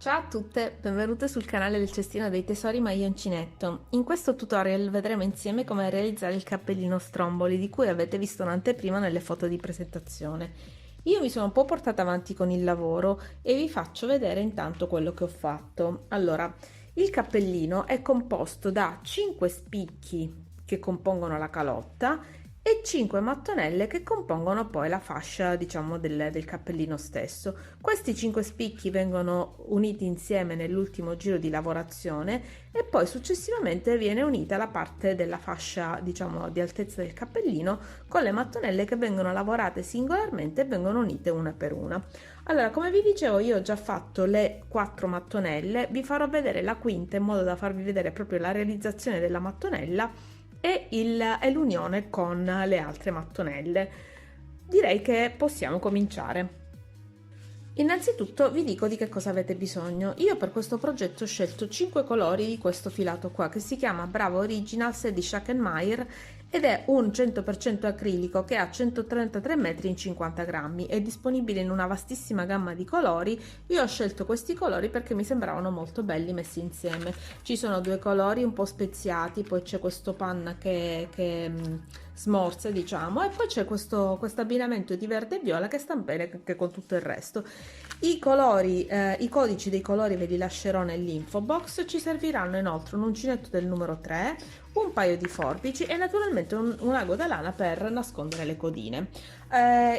Ciao a tutte, benvenute sul canale del Cestino dei Tesori Maglioncinetto. In questo tutorial vedremo insieme come realizzare il cappellino stromboli di cui avete visto un'anteprima nelle foto di presentazione. Io mi sono un po' portata avanti con il lavoro e vi faccio vedere intanto quello che ho fatto. Allora, il cappellino è composto da 5 spicchi che compongono la calotta e 5 mattonelle che compongono poi la fascia, diciamo, del cappellino stesso. Questi 5 spicchi vengono uniti insieme nell'ultimo giro di lavorazione e poi successivamente viene unita la parte della fascia, diciamo, di altezza del cappellino con le mattonelle che vengono lavorate singolarmente e vengono unite una per una. Allora, come vi dicevo, io ho già fatto le 4 mattonelle, vi farò vedere la quinta in modo da farvi vedere proprio la realizzazione della mattonella e l'unione con le altre mattonelle. Direi che possiamo cominciare. Innanzitutto vi dico di che cosa avete bisogno. Io per questo progetto ho scelto 5 colori di questo filato qua che si chiama Bravo Originals di Schackenmayer ed è un 100% acrilico che ha 133 metri in 50 grammi. È disponibile in una vastissima gamma di colori. Io ho scelto questi colori perché mi sembravano molto belli messi insieme. Ci sono due colori un po' speziati, poi c'è questo panna che smorza, diciamo, e poi c'è questo abbinamento di verde e viola che sta bene anche con tutto il resto. I colori, i codici dei colori ve li lascerò nell'info box. Ci serviranno inoltre un uncinetto del numero 3, un paio di forbici e naturalmente un ago da lana per nascondere le codine.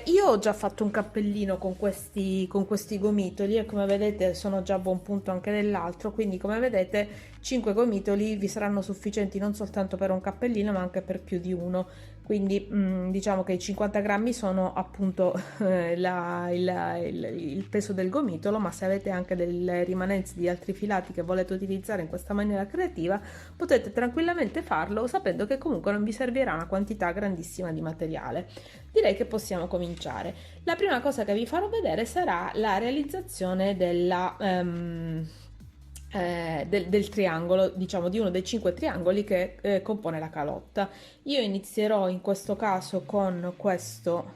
Io ho già fatto un cappellino con questi gomitoli e come vedete sono già a buon punto anche dell'altro, quindi come vedete 5 gomitoli vi saranno sufficienti non soltanto per un cappellino ma anche per più di uno. Quindi diciamo che i 50 grammi sono appunto il peso del gomitolo, ma se avete anche delle rimanenze di altri filati che volete utilizzare in questa maniera creativa potete tranquillamente farlo sapendo che comunque non vi servirà una quantità grandissima di materiale. Direi che possiamo cominciare. La prima cosa che vi farò vedere sarà la realizzazione del triangolo, diciamo di uno dei 5 triangoli che compone la calotta. Io inizierò in questo caso con questo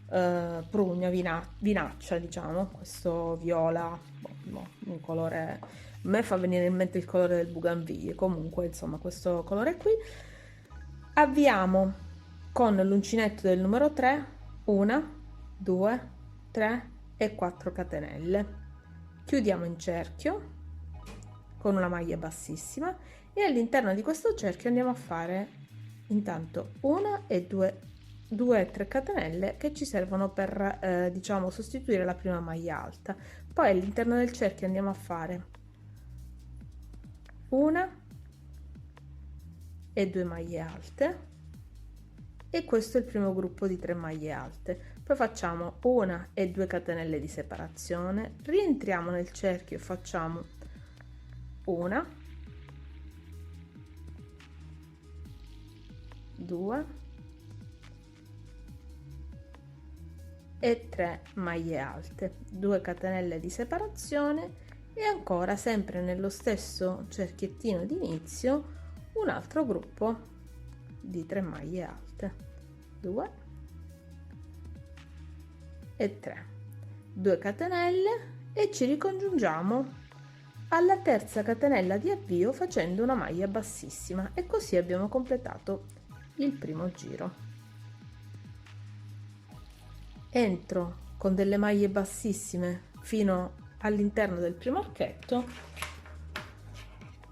prugna vinaccia, diciamo, questo viola, un colore, a me fa venire in mente il colore del bougainville, comunque insomma questo colore qui. Avviamo con l'uncinetto del numero 3, 1, 2, 3 e 4 catenelle. Chiudiamo in cerchio con una maglia bassissima e all'interno di questo cerchio andiamo a fare intanto una e 2 e 3 catenelle che ci servono per diciamo sostituire la prima maglia alta. Poi all'interno del cerchio andiamo a fare una e 2 maglie alte e questo è il primo gruppo di 3 maglie alte. Poi facciamo una e 2 catenelle di separazione, rientriamo nel cerchio e facciamo una, 2 e 3 maglie alte, 2 catenelle di separazione e ancora sempre nello stesso cerchiettino di inizio un altro gruppo di 3 maglie alte, 2 e 3, 2 catenelle e ci ricongiungiamo alla terza catenella di avvio facendo una maglia bassissima e così abbiamo completato il primo giro. Entro con delle maglie bassissime fino all'interno del primo archetto,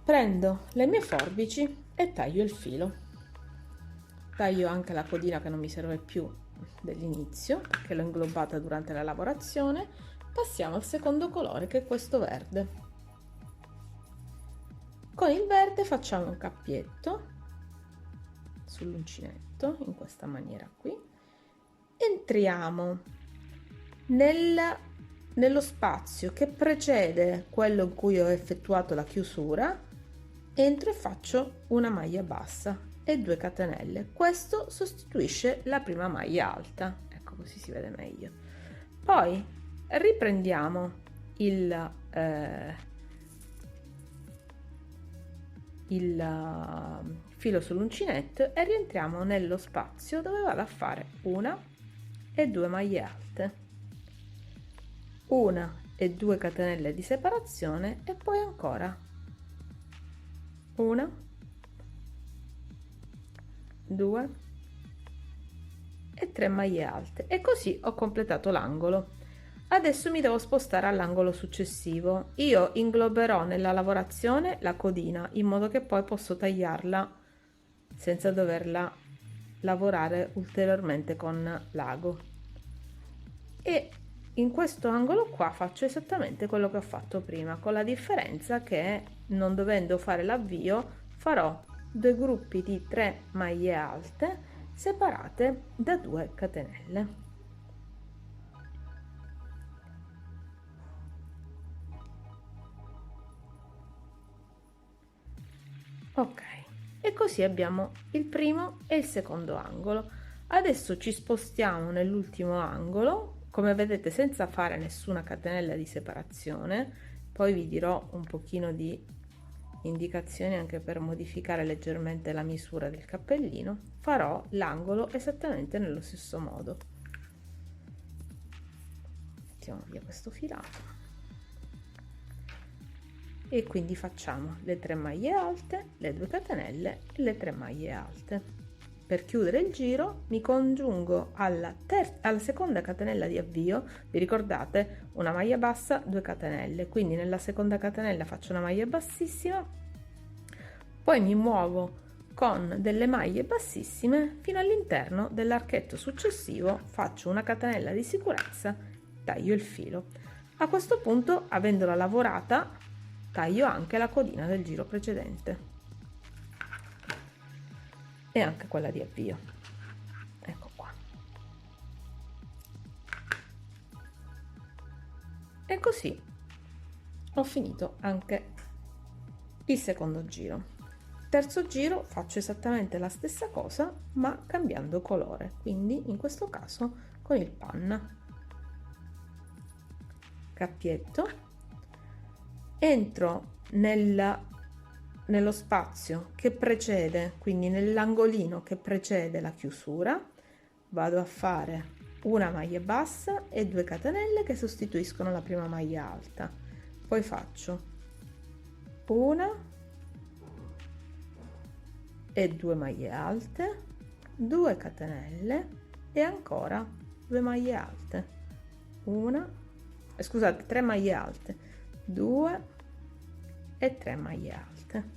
prendo le mie forbici e taglio il filo. Taglio anche la codina che non mi serve più dell'inizio perché l'ho inglobata durante la lavorazione. Passiamo al secondo colore che è questo verde. Con il verde facciamo un cappietto sull'uncinetto in questa maniera qui. Entriamo nello spazio che precede quello in cui ho effettuato la chiusura, entro e faccio una maglia bassa e 2 catenelle. Questo sostituisce la prima maglia alta, ecco, così si vede meglio. Poi riprendiamo il filo sull'uncinetto e rientriamo nello spazio dove vado a fare una e 2 maglie alte, una e 2 catenelle di separazione e poi ancora 1, 2 e 3 maglie alte, e così ho completato l'angolo. Adesso mi devo spostare all'angolo successivo. Io ingloberò nella lavorazione la codina in modo che poi posso tagliarla senza doverla lavorare ulteriormente con l'ago, e in questo angolo qua faccio esattamente quello che ho fatto prima, con la differenza che, non dovendo fare l'avvio, farò 2 gruppi di 3 maglie alte separate da 2 catenelle. Ok, e così abbiamo il primo e il secondo angolo. Adesso ci spostiamo nell'ultimo angolo, come vedete senza fare nessuna catenella di separazione. Poi vi dirò un pochino di indicazioni anche per modificare leggermente la misura del cappellino. Farò l'angolo esattamente nello stesso modo. Mettiamo via questo filato e quindi facciamo le 3 maglie alte, le 2 catenelle e le 3 maglie alte. Per chiudere il giro mi congiungo alla seconda catenella di avvio. Vi ricordate? Una maglia bassa, 2 catenelle, quindi nella seconda catenella faccio una maglia bassissima, poi mi muovo con delle maglie bassissime fino all'interno dell'archetto successivo, faccio una catenella di sicurezza, taglio il filo. A questo punto, avendola lavorata, taglio anche la codina del giro precedente e anche quella di avvio. Ecco qua. E così ho finito anche il secondo giro. Terzo giro faccio esattamente la stessa cosa ma cambiando colore, quindi in questo caso con il panna. Cappietto, entro nello spazio che precede, quindi nell'angolino che precede la chiusura, vado a fare una maglia bassa e 2 catenelle che sostituiscono la prima maglia alta, poi faccio una e 2 maglie alte, 2 catenelle e ancora 2 maglie alte, scusate, 3 maglie alte, 2 e 3 maglie alte.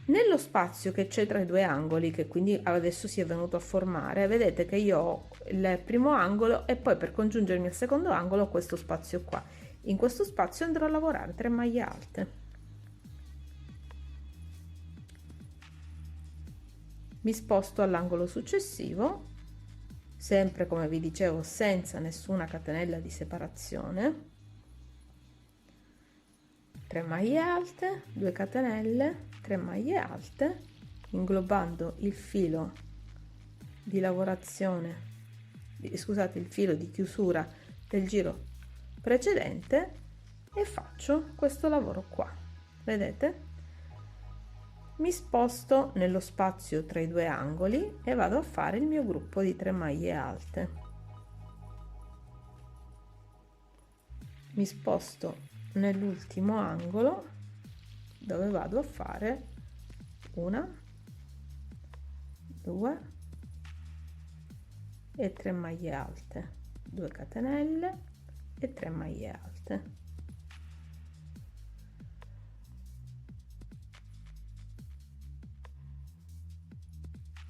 Nello spazio che c'è tra i 2 angoli, che quindi adesso si è venuto a formare, vedete che io ho il primo angolo e poi per congiungermi al secondo angolo ho questo spazio qua. In questo spazio andrò a lavorare 3 maglie alte. Mi sposto all'angolo successivo, sempre come vi dicevo senza nessuna catenella di separazione, 3 maglie alte, 2 catenelle, 3 maglie alte, inglobando il filo di lavorazione, scusate, il filo di chiusura del giro precedente, e faccio questo lavoro qua. Vedete? Mi sposto nello spazio tra i 2 angoli e vado a fare il mio gruppo di 3 maglie alte. Mi sposto nell'ultimo angolo dove vado a fare una, 2 e 3 maglie alte, 2 catenelle e 3 maglie alte.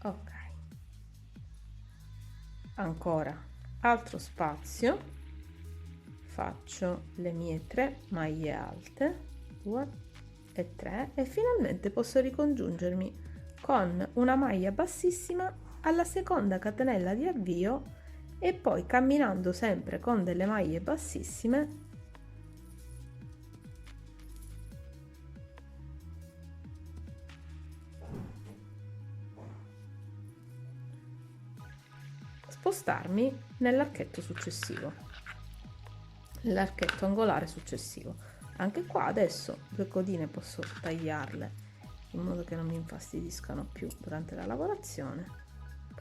Ok, ancora altro spazio, faccio le mie 3 maglie alte, 2 e 3, e finalmente posso ricongiungermi con una maglia bassissima alla seconda catenella di avvio e poi camminando sempre con delle maglie bassissime spostarmi nell'archetto successivo, nell'archetto angolare successivo. Anche qua adesso 2 codine posso tagliarle in modo che non mi infastidiscano più durante la lavorazione.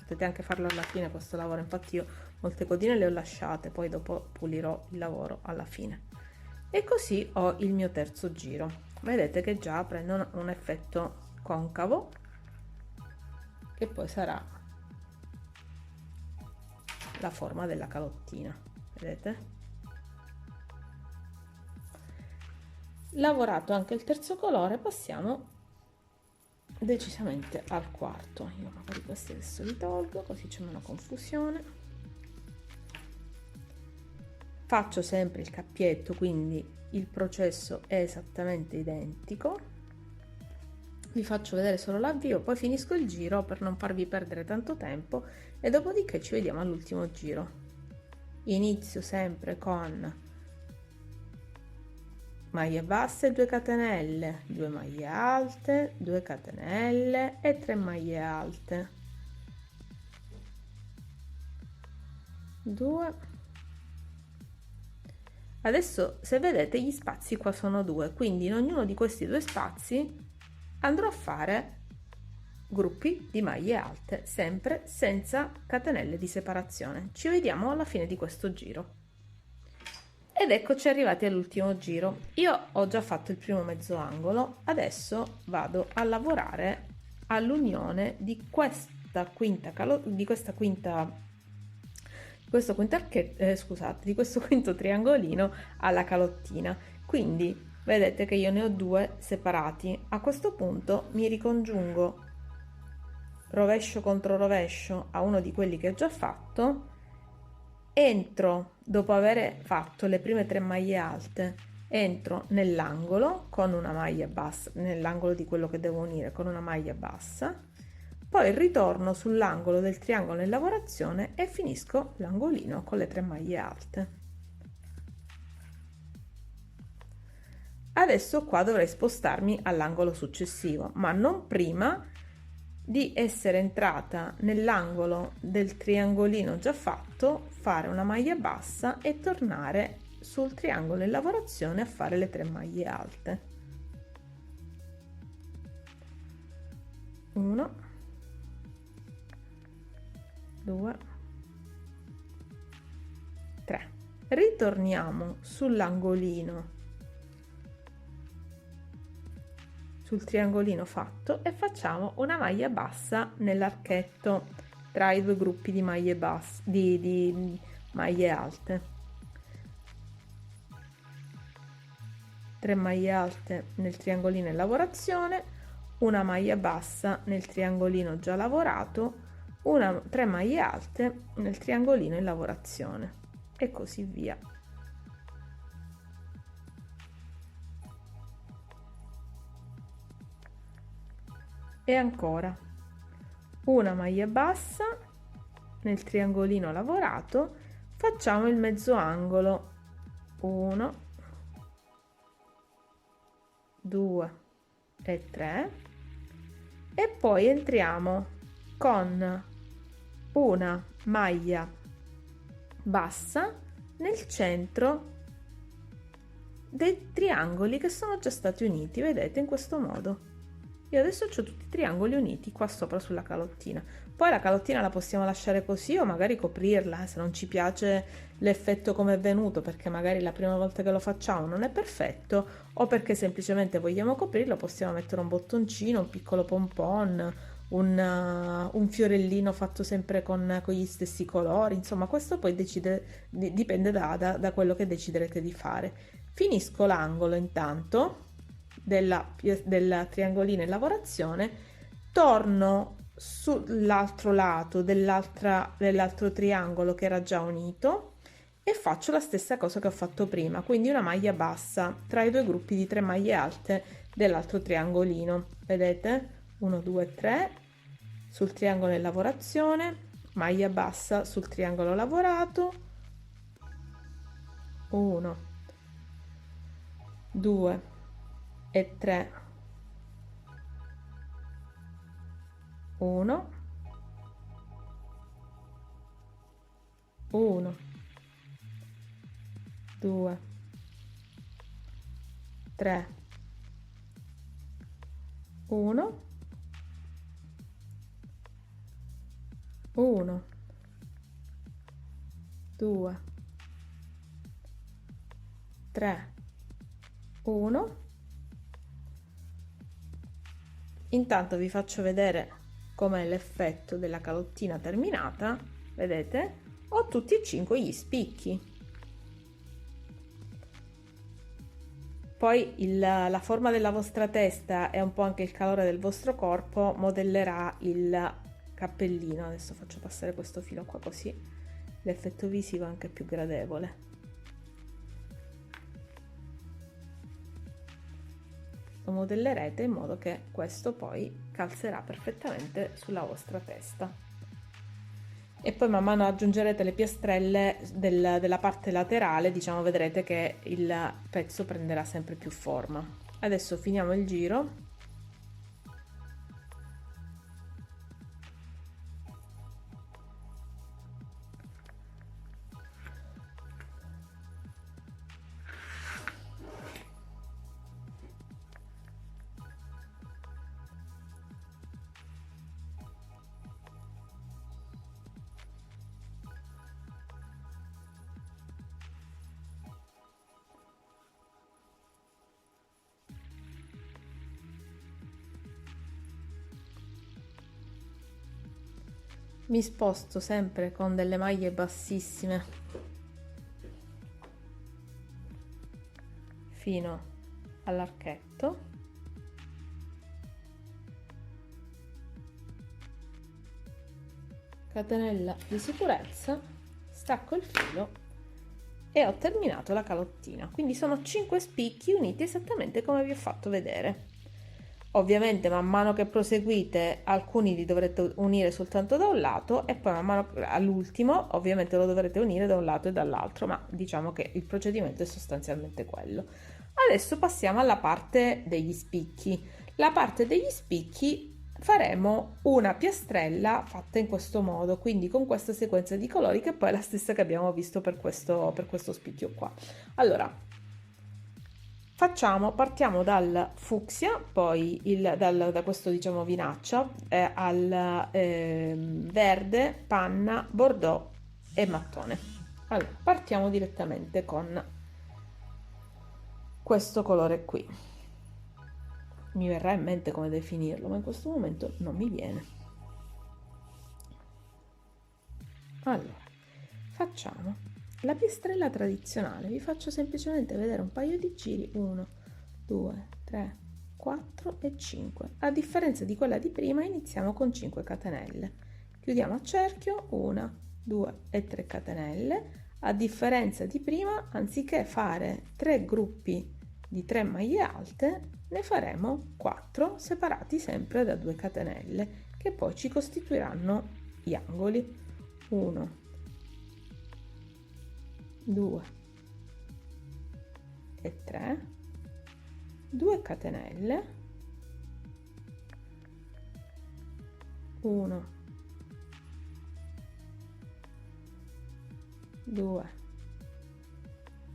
potete anche farlo alla fine questo lavoro, infatti io molte codine le ho lasciate, poi dopo pulirò il lavoro alla fine. E così ho il mio terzo giro. Vedete che già prende un effetto concavo, che poi sarà la forma della calottina, vedete? Lavorato anche il terzo colore, passiamo decisamente al quarto. Io magari questi adesso li tolgo, così c'è meno confusione. Faccio sempre il cappietto, quindi il processo è esattamente identico. Vi faccio vedere solo l'avvio, poi finisco il giro per non farvi perdere tanto tempo e dopodiché ci vediamo all'ultimo giro. Inizio sempre con maglie basse, 2 catenelle, 2 maglie alte, 2 catenelle e 3 maglie alte, 2. Adesso se vedete gli spazi qua sono 2, quindi in ognuno di questi 2 spazi andrò a fare gruppi di maglie alte, sempre senza catenelle di separazione. Ci vediamo alla fine di questo giro. Ed eccoci arrivati all'ultimo giro. Io ho già fatto il primo mezzo angolo, adesso vado a lavorare all'unione di questa quinta di questo quinto triangolino alla calottina. Quindi vedete che io ne ho 2 separati. A questo punto mi ricongiungo rovescio contro rovescio a uno di quelli che ho già fatto, entro dopo aver fatto le prime 3 maglie alte, entro nell'angolo con una maglia bassa, nell'angolo di quello che devo unire con una maglia bassa, poi ritorno sull'angolo del triangolo in lavorazione e finisco l'angolino con le 3 maglie alte. Adesso qua dovrei spostarmi all'angolo successivo, ma non prima di essere entrata nell'angolo del triangolino già fatto, fare una maglia bassa e tornare sul triangolo in lavorazione a fare le 3 maglie alte. 1, 2, 3. Ritorniamo sull'angolino, sul triangolino fatto, e facciamo una maglia bassa nell'archetto tra i 2 gruppi di maglie basse, di maglie alte. 3 maglie alte nel triangolino in lavorazione, una maglia bassa nel triangolino già lavorato, 3 maglie alte nel triangolino in lavorazione e così via. E ancora una maglia bassa nel triangolino lavorato, facciamo il mezzo angolo, 1, 2 e 3, e poi entriamo con una maglia bassa nel centro dei triangoli che sono già stati uniti, vedete, in questo modo. Io adesso ho tutti i triangoli uniti qua sopra sulla calottina. Poi la calottina la possiamo lasciare così o magari coprirla, se non ci piace l'effetto come è venuto, perché magari la prima volta che lo facciamo non è perfetto, o perché semplicemente vogliamo coprirlo, possiamo mettere un bottoncino, un piccolo pompon, un fiorellino fatto sempre con gli stessi colori. Insomma, questo poi dipende da quello che deciderete di fare. Finisco l'angolo intanto del triangolino in lavorazione, torno sull'altro lato dell'altro triangolo che era già unito e faccio la stessa cosa che ho fatto prima, quindi una maglia bassa tra i 2 gruppi di 3 maglie alte dell'altro triangolino, vedete, 1, 2, 3 sul triangolo in lavorazione, maglia bassa sul triangolo lavorato, 1, 2 e 3, 1, 1, 2, 3, 1, 1, 2, 3, 1. Intanto vi faccio vedere com'è l'effetto della calottina terminata. Vedete? Ho tutti e 5 gli spicchi. Poi la forma della vostra testa e un po' anche il calore del vostro corpo modellerà il cappellino. Adesso faccio passare questo filo qua, così l'effetto visivo è anche più gradevole. Lo modellerete in modo che questo poi calzerà perfettamente sulla vostra testa. E poi man mano aggiungerete le piastrelle della parte laterale, diciamo, vedrete che il pezzo prenderà sempre più forma. Adesso finiamo il giro. Mi sposto sempre con delle maglie bassissime fino all'archetto, catenella di sicurezza, stacco il filo e ho terminato la calottina. Quindi sono 5 spicchi uniti esattamente come vi ho fatto vedere. Ovviamente man mano che proseguite alcuni li dovrete unire soltanto da un lato e poi man mano all'ultimo ovviamente lo dovrete unire da un lato e dall'altro, ma diciamo che il procedimento è sostanzialmente quello. Adesso passiamo alla parte degli spicchi. La parte degli spicchi faremo una piastrella fatta in questo modo, quindi con questa sequenza di colori che poi è la stessa che abbiamo visto per questo spicchio qua. Allora, partiamo dal fucsia, poi da questo diciamo vinaccia, al verde, panna, bordeaux e mattone. Allora, partiamo direttamente con questo colore qui. Mi verrà in mente come definirlo, ma in questo momento non mi viene. Allora, facciamo la piastrella tradizionale. Vi faccio semplicemente vedere un paio di giri: 1, 2, 3, 4 e 5. A differenza di quella di prima, iniziamo con 5 catenelle. Chiudiamo a cerchio, 1, 2 e 3 catenelle. A differenza di prima, anziché fare 3 gruppi di 3 maglie alte, ne faremo 4 separati sempre da 2 catenelle, che poi ci costituiranno gli angoli. 1, 2 e 3, 2 catenelle, 1, 2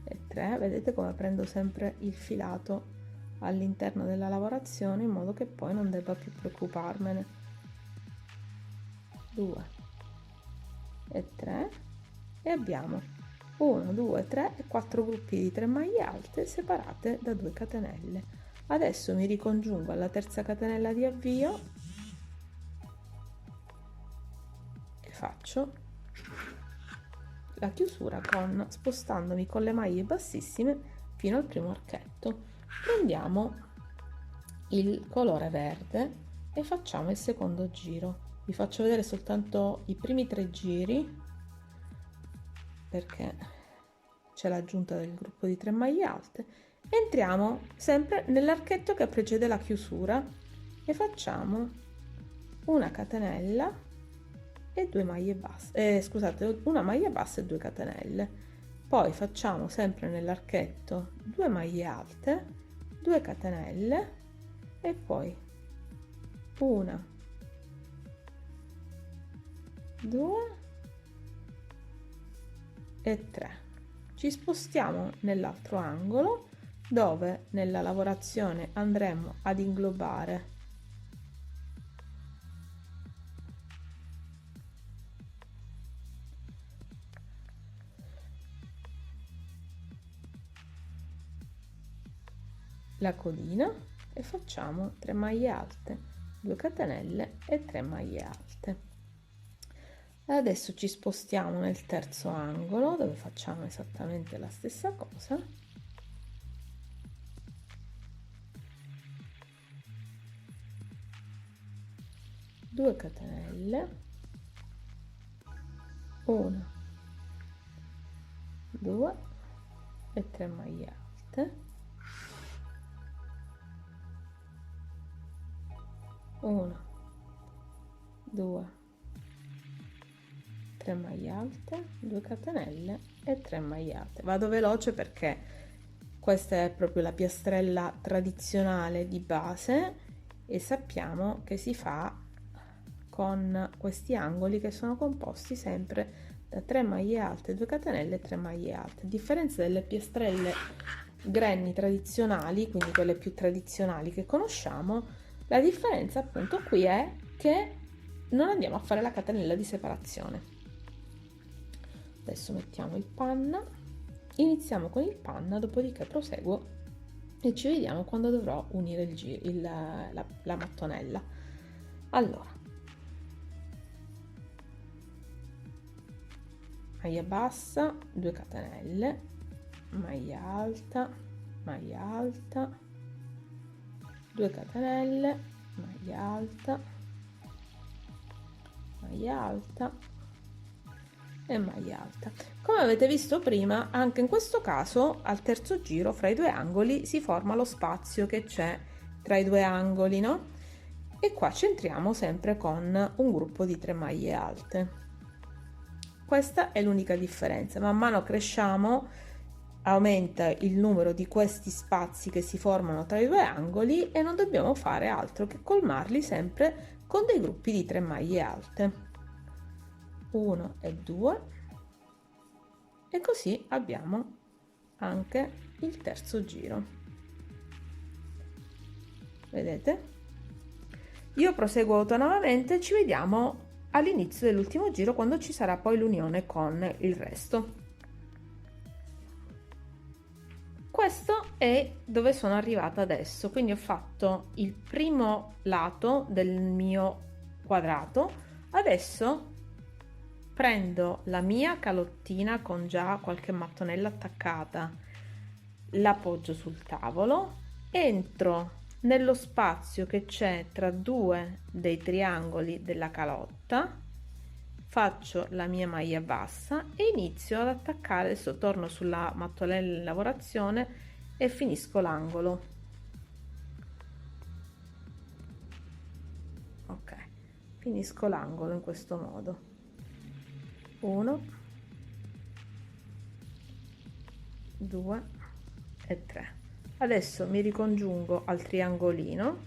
e 3. Vedete come prendo sempre il filato all'interno della lavorazione in modo che poi non debba più preoccuparmene. 2 e 3 e abbiamo 1, 2, 3 e 4 gruppi di 3 maglie alte separate da 2 catenelle. Adesso mi ricongiungo alla terza catenella di avvio e faccio la chiusura spostandomi con le maglie bassissime fino al primo archetto. Prendiamo il colore verde e facciamo il secondo giro. Vi faccio vedere soltanto i primi 3 giri perché c'è l'aggiunta del gruppo di 3 maglie alte. Entriamo sempre nell'archetto che precede la chiusura e facciamo una catenella e 2 maglie basse, scusate, una maglia bassa e 2 catenelle. Poi facciamo sempre nell'archetto 2 maglie alte, 2 catenelle e poi 1, 2 e 3. Ci spostiamo nell'altro angolo dove nella lavorazione andremo ad inglobare la codina e facciamo 3 maglie alte, 2 catenelle e 3 maglie alte. Adesso ci spostiamo nel terzo angolo dove facciamo esattamente la stessa cosa. Due catenelle, 1, 2 e 3 maglie alte, 1, 2, 3 maglie alte, 2 catenelle e 3 maglie alte. Vado veloce perché questa è proprio la piastrella tradizionale di base e sappiamo che si fa con questi angoli che sono composti sempre da 3 maglie alte, 2 catenelle e 3 maglie alte. A differenza delle piastrelle granny tradizionali, quindi quelle più tradizionali che conosciamo, la differenza appunto qui è che non andiamo a fare la catenella di separazione. Adesso mettiamo il panna, iniziamo con il panna, dopodiché proseguo e ci vediamo quando dovrò unire la mattonella. Allora, maglia bassa, 2 catenelle, maglia alta, 2 catenelle, maglia alta e maglia alta. Come avete visto prima, anche in questo caso al terzo giro fra i due angoli si forma lo spazio che c'è tra i due angoli, no? E qua centriamo sempre con un gruppo di 3 maglie alte. Questa è l'unica differenza. Man mano cresciamo, aumenta il numero di questi spazi che si formano tra i due angoli e non dobbiamo fare altro che colmarli sempre con dei gruppi di 3 maglie alte. 1 e 2 e così abbiamo anche il terzo giro. Vedete? Io proseguo autonomamente, ci vediamo all'inizio dell'ultimo giro quando ci sarà poi l'unione con il resto. Questo è dove sono arrivata adesso, quindi ho fatto il primo lato del mio quadrato. Adesso prendo la mia calottina con già qualche mattonella attaccata, l'appoggio sul tavolo, entro nello spazio che c'è tra due dei triangoli della calotta, faccio la mia maglia bassa e inizio ad attaccare. Adesso torno sulla mattonella in lavorazione e finisco l'angolo. Ok, finisco l'angolo in questo modo. 1, 2 e 3. Adesso mi ricongiungo al triangolino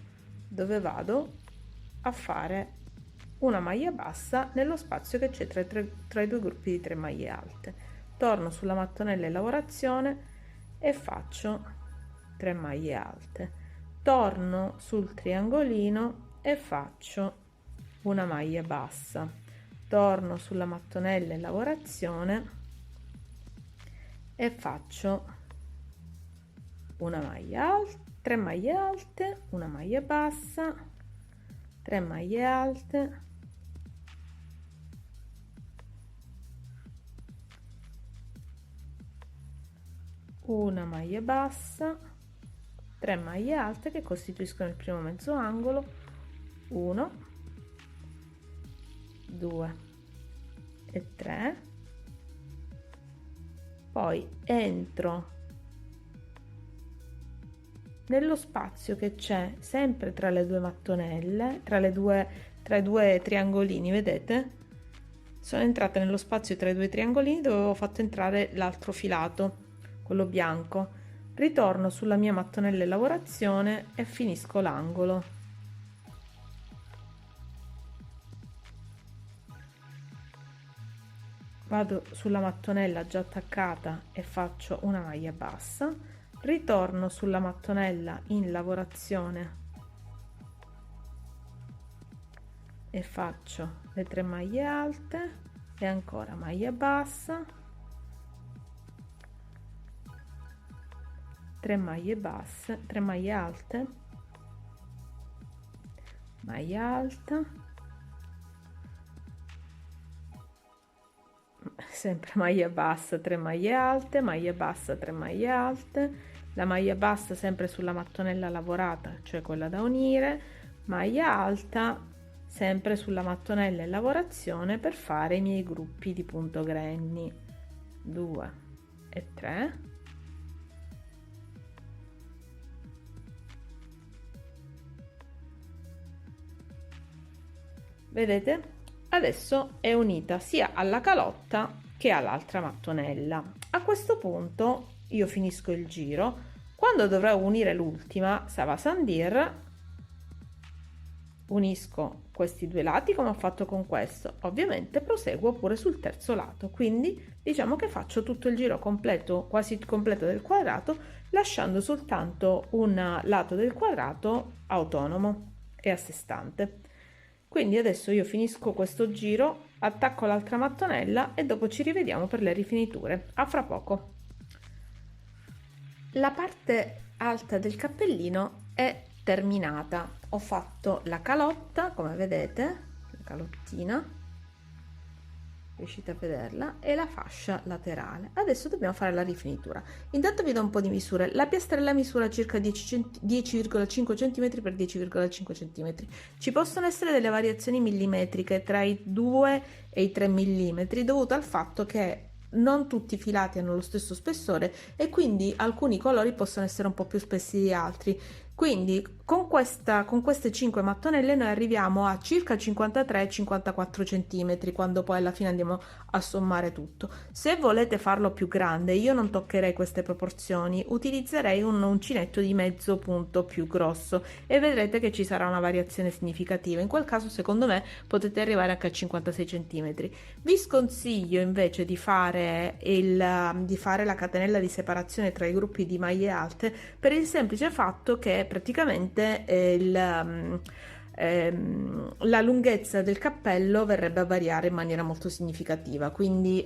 dove vado a fare una maglia bassa nello spazio che c'è tra i due gruppi di 3 maglie alte. Torno sulla mattonella in lavorazione e faccio 3 maglie alte. Torno sul triangolino e faccio una maglia bassa. Torno sulla mattonella in lavorazione e faccio una maglia alta, 3 maglie alte, una maglia bassa, 3 maglie alte, una maglia bassa, 3 maglie alte che costituiscono il primo mezzo angolo. 1, 2 e 3. Poi entro nello spazio che c'è sempre tra le due mattonelle, tra i due triangolini, vedete? Sono entrata nello spazio tra i due triangolini dove avevo fatto entrare l'altro filato, quello bianco. Ritorno sulla mia mattonella in lavorazione e finisco l'angolo. Vado sulla mattonella già attaccata e faccio una maglia bassa, ritorno sulla mattonella in lavorazione e faccio le 3 maglie alte e ancora maglia bassa, 3 3 maglie basse, 3 maglie alte, maglia alta, sempre maglia bassa, 3 maglie alte, maglia bassa, 3 maglie alte, la maglia bassa sempre sulla mattonella lavorata, cioè quella da unire, maglia alta sempre sulla mattonella in lavorazione per fare i miei gruppi di punto granny 2 e 3. Vedete? Adesso è unita sia alla calotta che all'altra mattonella. A questo punto io finisco il giro. Quando dovrò unire l'ultima, ça va sans dire, unisco questi due lati come ho fatto con questo. Ovviamente proseguo pure sul terzo lato, quindi diciamo che faccio tutto il giro completo, quasi completo del quadrato, lasciando soltanto un lato del quadrato autonomo e a sé stante. Quindi adesso io finisco questo giro, attacco l'altra mattonella e dopo ci rivediamo per le rifiniture. A fra poco. La parte alta del cappellino è terminata. Ho fatto la calotta, come vedete, la calottina, riuscite a vederla, e la fascia laterale. Adesso dobbiamo fare la rifinitura. Intanto vi do un po' di misure. La piastrella misura circa 10,5 cm per 10,5 cm. Ci possono essere delle variazioni millimetriche tra i 2 e i 3 mm dovuto al fatto che non tutti i filati hanno lo stesso spessore e quindi alcuni colori possono essere un po' più spessi di altri. Quindi con queste 5 mattonelle noi arriviamo a circa 53-54 cm quando poi alla fine andiamo a sommare tutto. Se volete farlo più grande, io non toccherei queste proporzioni, utilizzerei un uncinetto di mezzo punto più grosso e vedrete che ci sarà una variazione significativa. In quel caso secondo me potete arrivare anche a 56 cm. Vi sconsiglio invece di fare la catenella di separazione tra i gruppi di maglie alte per il semplice fatto che praticamente la lunghezza del cappello verrebbe a variare in maniera molto significativa, quindi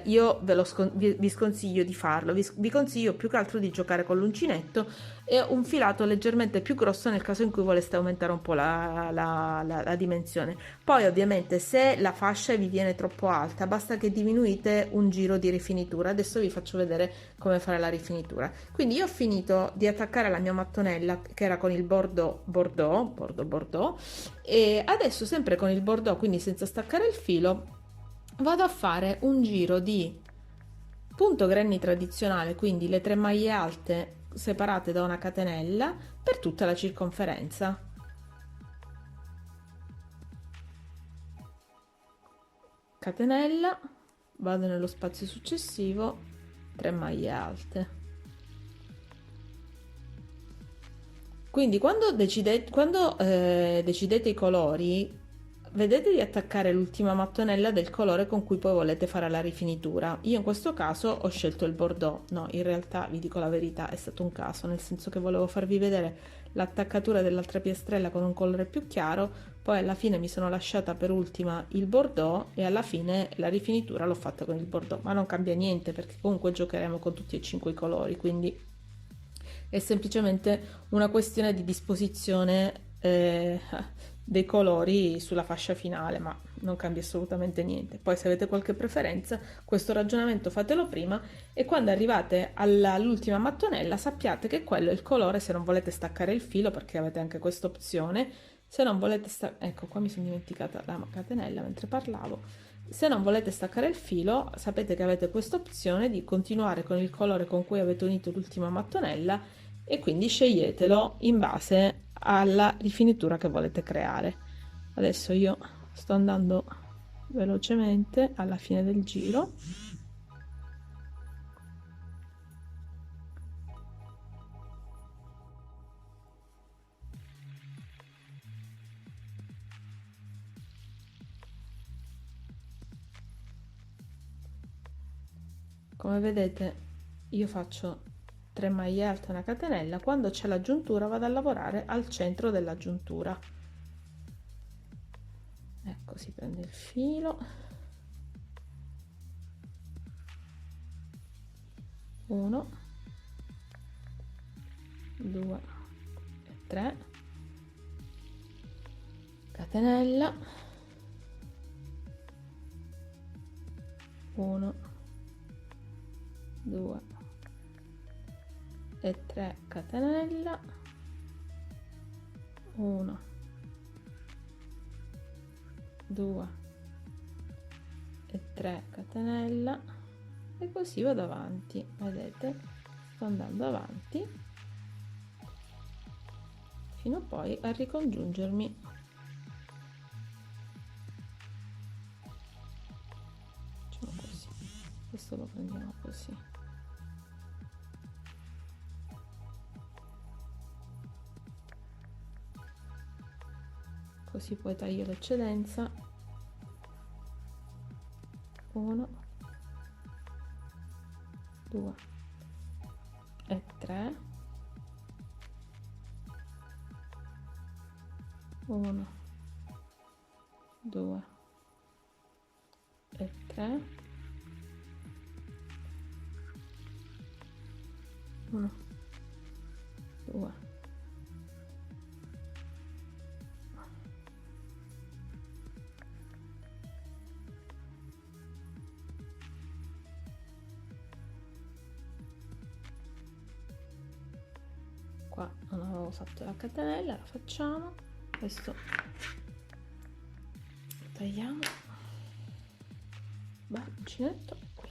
io vi sconsiglio di farlo, vi consiglio più che altro di giocare con l'uncinetto e un filato leggermente più grosso nel caso in cui voleste aumentare un po' la dimensione. Poi ovviamente se la fascia vi viene troppo alta basta che diminuite un giro di rifinitura. Adesso vi faccio vedere come fare la rifinitura. Quindi io ho finito di attaccare la mia mattonella che era con il bordeaux e adesso sempre con il bordeaux, quindi senza staccare il filo, vado a fare un giro di punto granny tradizionale, quindi le 3 maglie alte separate da una catenella per tutta la circonferenza. Catenella, vado nello spazio successivo, 3 maglie alte. Quindi quando decidete i colori, vedete di attaccare l'ultima mattonella del colore con cui poi volete fare la rifinitura. Io in questo caso ho scelto il bordeaux. No, in realtà vi dico la verità, è stato un caso, nel senso che volevo farvi vedere l'attaccatura dell'altra piastrella con un colore più chiaro, poi alla fine mi sono lasciata per ultima il bordeaux e alla fine la rifinitura l'ho fatta con il bordeaux, ma non cambia niente perché comunque giocheremo con tutti e 5 i colori, quindi è semplicemente una questione di disposizione dei colori sulla fascia finale, ma non cambia assolutamente niente. Poi se avete qualche preferenza, questo ragionamento fatelo prima e quando arrivate all'ultima mattonella sappiate che quello è il colore se non volete staccare il filo, perché avete anche questa opzione. Se non volete ecco qua mi sono dimenticata la catenella mentre parlavo. Se non volete staccare il filo, sapete che avete questa opzione di continuare con il colore con cui avete unito l'ultima mattonella e quindi sceglietelo in base alla rifinitura che volete creare. Adesso io sto andando velocemente alla fine del giro. Come vedete io faccio 3 maglie alte e una catenella. Quando c'è la giuntura vado a lavorare al centro della giuntura. Ecco, si prende il filo, 1, 2 e 3, catenella, 1, 2 e 3, catenella, 1, 2 e 3, catenella, e così vado avanti. Vedete, sto andando avanti fino poi a ricongiungermi. Facciamo così, questo lo prendiamo così. Così poi taglio l'eccedenza. 1, 2 e 3, 1, 2 e 3, 1, 2. Qua non avevo fatto la catenella, la facciamo. Questo lo tagliamo, uncinetto qui.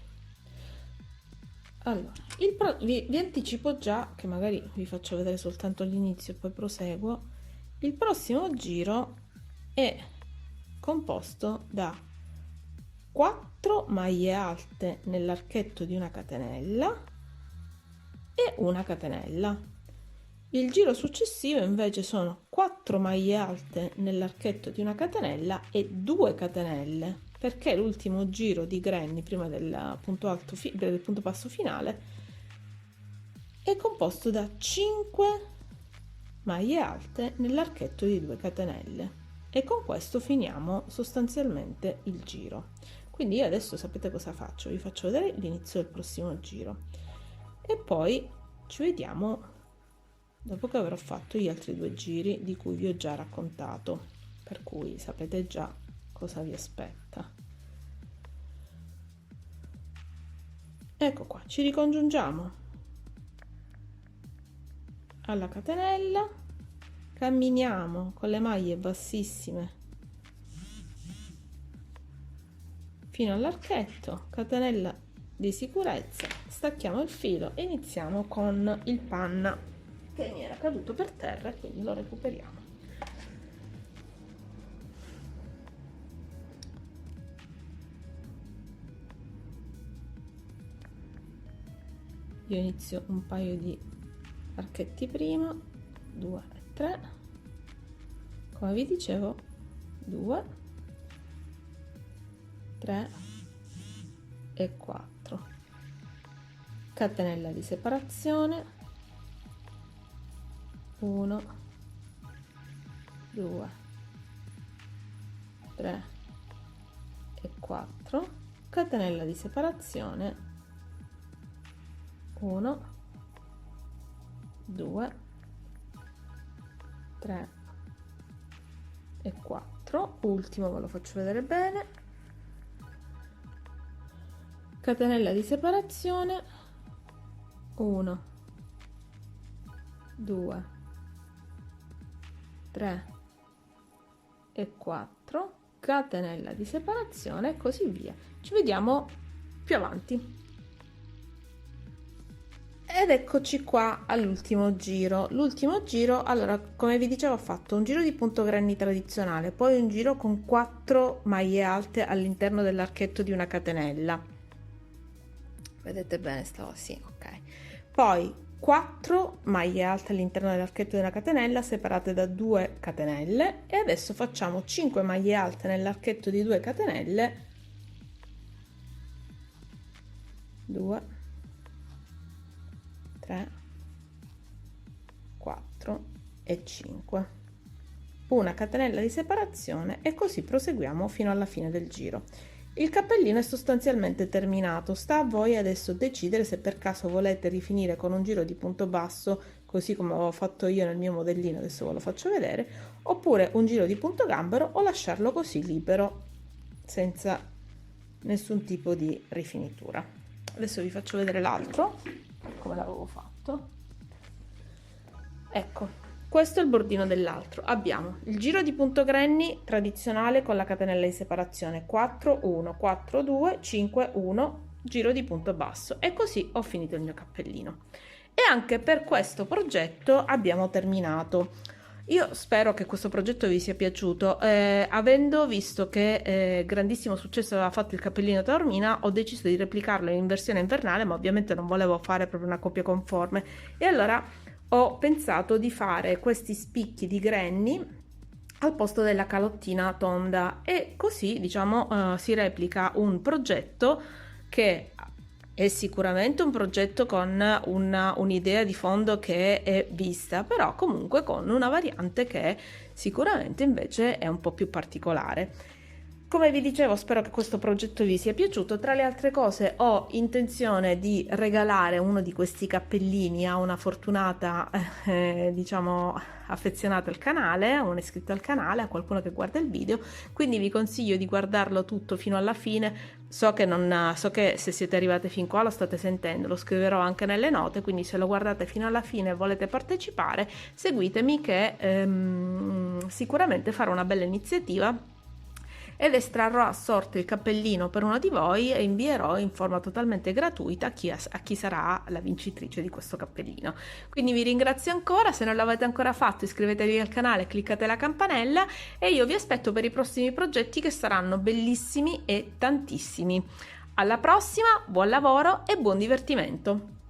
Allora, vi anticipo già che magari vi faccio vedere soltanto l'inizio e poi proseguo. Il prossimo giro è composto da 4 maglie alte nell'archetto di una catenella e una catenella. Il giro successivo invece sono 4 maglie alte nell'archetto di una catenella e 2 catenelle, perché l'ultimo giro di granny prima del punto alto del punto basso finale è composto da 5 maglie alte nell'archetto di 2 catenelle, e con questo finiamo sostanzialmente il giro. Quindi io adesso sapete cosa faccio? Vi faccio vedere l'inizio del prossimo giro e poi ci vediamo dopo che avrò fatto gli altri 2 giri di cui vi ho già raccontato, per cui sapete già cosa vi aspetta. Ecco qua, ci ricongiungiamo alla catenella, camminiamo con le maglie bassissime fino all'archetto, catenella di sicurezza, stacchiamo il filo e iniziamo con il panna che mi era caduto per terra, quindi lo recuperiamo. Io inizio un paio di archetti prima, 2 e 3, come vi dicevo, 2, 3 e 4, catenella di separazione, 1, 2, 3 e 4, catenella di separazione, 1, 2, 3 e 4, ultimo ve lo faccio vedere bene, catenella di separazione, 1, 2, 3 e 4, catenella di separazione e così via. Ci vediamo più avanti. Ed eccoci qua all'ultimo giro. L'ultimo giro, allora, come vi dicevo, ho fatto un giro di punto granny tradizionale, poi un giro con 4 maglie alte all'interno dell'archetto di una catenella. Vedete bene, stavo sì, ok. Poi 4 maglie alte all'interno dell'archetto di una catenella separate da 2 catenelle, e adesso facciamo 5 maglie alte nell'archetto di 2 catenelle, 2, 3, 4 e 5, una catenella di separazione, e così proseguiamo fino alla fine del giro. Il cappellino è sostanzialmente terminato, sta a voi adesso decidere se per caso volete rifinire con un giro di punto basso così come avevo fatto io nel mio modellino, adesso ve lo faccio vedere, oppure un giro di punto gambero o lasciarlo così libero senza nessun tipo di rifinitura. Adesso vi faccio vedere l'altro come l'avevo fatto. Ecco, questo è il bordino dell'altro. Abbiamo il giro di punto granny tradizionale con la catenella di separazione 4 1 4 2 5 1, giro di punto basso, e così ho finito il mio cappellino. E anche per questo progetto abbiamo terminato. Io spero che questo progetto vi sia piaciuto. Avendo visto che grandissimo successo aveva fatto il cappellino Taormina, ho deciso di replicarlo in versione invernale, ma ovviamente non volevo fare proprio una copia conforme, e allora ho pensato di fare questi spicchi di granny al posto della calottina tonda, e così diciamo si replica un progetto che è sicuramente un progetto con un'idea di fondo che è vista, però comunque con una variante che sicuramente invece è un po' più particolare. Come vi dicevo, spero che questo progetto vi sia piaciuto. Tra le altre cose ho intenzione di regalare uno di questi cappellini a una fortunata diciamo affezionata al canale, a un iscritto al canale, a qualcuno che guarda il video, quindi vi consiglio di guardarlo tutto fino alla fine. So che se siete arrivate fin qua lo state sentendo, lo scriverò anche nelle note, quindi se lo guardate fino alla fine e volete partecipare, seguitemi che sicuramente farò una bella iniziativa ed estrarrò a sorte il cappellino per uno di voi e invierò in forma totalmente gratuita a chi sarà la vincitrice di questo cappellino. Quindi vi ringrazio ancora, se non l'avete ancora fatto iscrivetevi al canale, cliccate la campanella e io vi aspetto per i prossimi progetti che saranno bellissimi e tantissimi. Alla prossima, buon lavoro e buon divertimento!